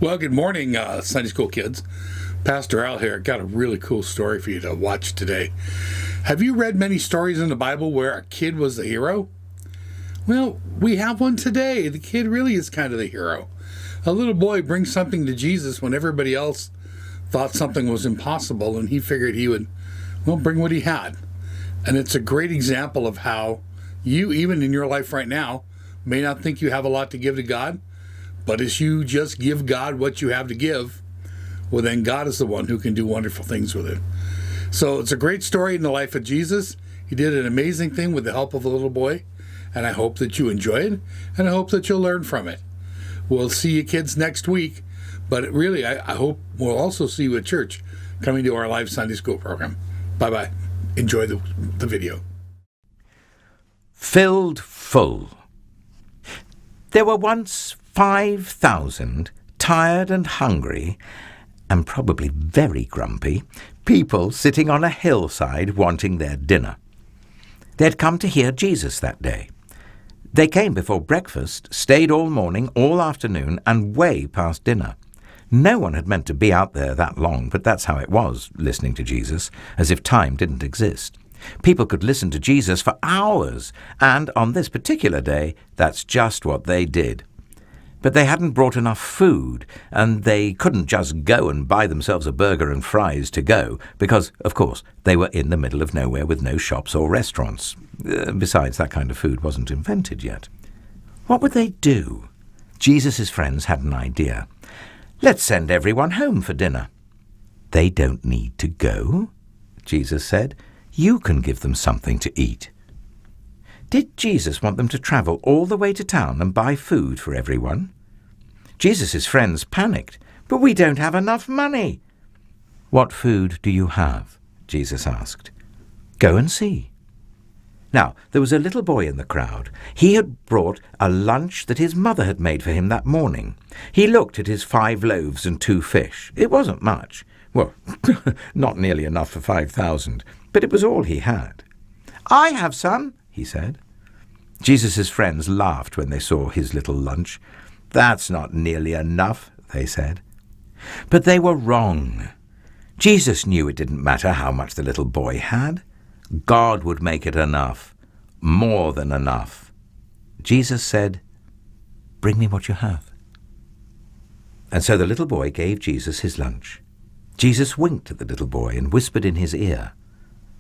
Well, good morning, Sunday school kids. Pastor Al here. Got a really cool story for you to watch today. Have you read many stories in the Bible where a kid was the hero? Well, we have one today. The kid really is kind of the hero. A little boy brings something to Jesus when everybody else thought something was impossible, and he figured he would, bring what he had. And it's a great example of how you, even in your life right now, may not think you have a lot to give to God, but as you just give God what you have to give, well, then God is the one who can do wonderful things with it. So it's a great story in the life of Jesus. He did an amazing thing with the help of a little boy, and I hope that you enjoy it, and I hope that you'll learn from it. We'll see you kids next week, but really, I hope we'll also see you at church coming to our live Sunday school program. Bye-bye. Enjoy the video. Filled full. There were once 5,000 tired and hungry, and probably very grumpy, people sitting on a hillside wanting their dinner. They'd come to hear Jesus that day. They came before breakfast, stayed all morning, all afternoon, and way past dinner. No one had meant to be out there that long, but that's how it was, listening to Jesus, as if time didn't exist. People could listen to Jesus for hours, and on this particular day, that's just what they did. But they hadn't brought enough food, and they couldn't just go and buy themselves a burger and fries to go, because, of course, they were in the middle of nowhere with no shops or restaurants. Besides, that kind of food wasn't invented yet. What would they do? Jesus' friends had an idea. Let's send everyone home for dinner. They don't need to go, Jesus said. You can give them something to eat. Did Jesus want them to travel all the way to town and buy food for everyone? Jesus' friends panicked. But we don't have enough money. What food do you have? Jesus asked. Go and see. Now, there was a little boy in the crowd. He had brought a lunch that his mother had made for him that morning. He looked at his 5 loaves and 2 fish. It wasn't much. Well, not nearly enough for 5,000, but it was all he had. I have some, he said. Jesus' friends laughed when they saw his little lunch. That's not nearly enough, they said. But they were wrong. Jesus knew it didn't matter how much the little boy had. God would make it enough, more than enough. Jesus said, Bring me what you have. And so the little boy gave Jesus his lunch. Jesus winked at the little boy and whispered in his ear,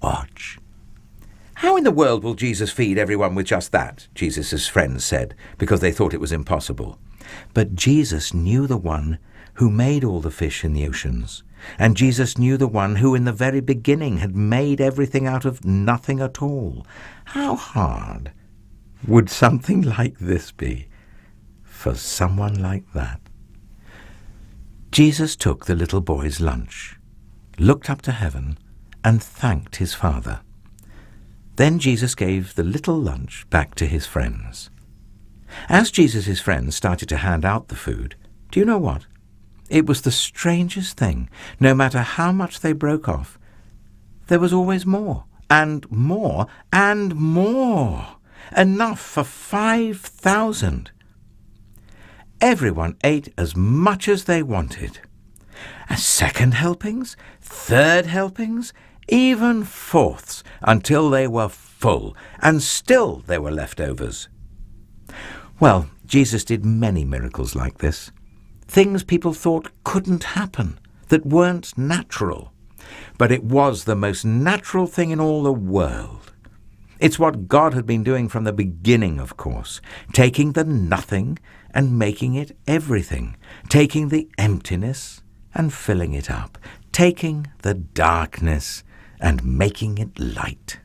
Watch. How in the world will Jesus feed everyone with just that? Jesus' friends said, because they thought it was impossible. But Jesus knew the one who made all the fish in the oceans, and Jesus knew the one who in the very beginning had made everything out of nothing at all. How hard would something like this be for someone like that? Jesus took the little boy's lunch, looked up to heaven, and thanked his Father. Then Jesus gave the little lunch back to his friends. As Jesus' friends started to hand out the food, do you know what? It was the strangest thing. No matter how much they broke off, there was always more, and more, and more. Enough for 5,000. Everyone ate as much as they wanted. Second helpings, third helpings, even fourths, until they were full, and still there were leftovers. Well, Jesus did many miracles like this. Things people thought couldn't happen, that weren't natural. But it was the most natural thing in all the world. It's what God had been doing from the beginning, of course, taking the nothing and making it everything, taking the emptiness and filling it up, taking the darkness and making it light.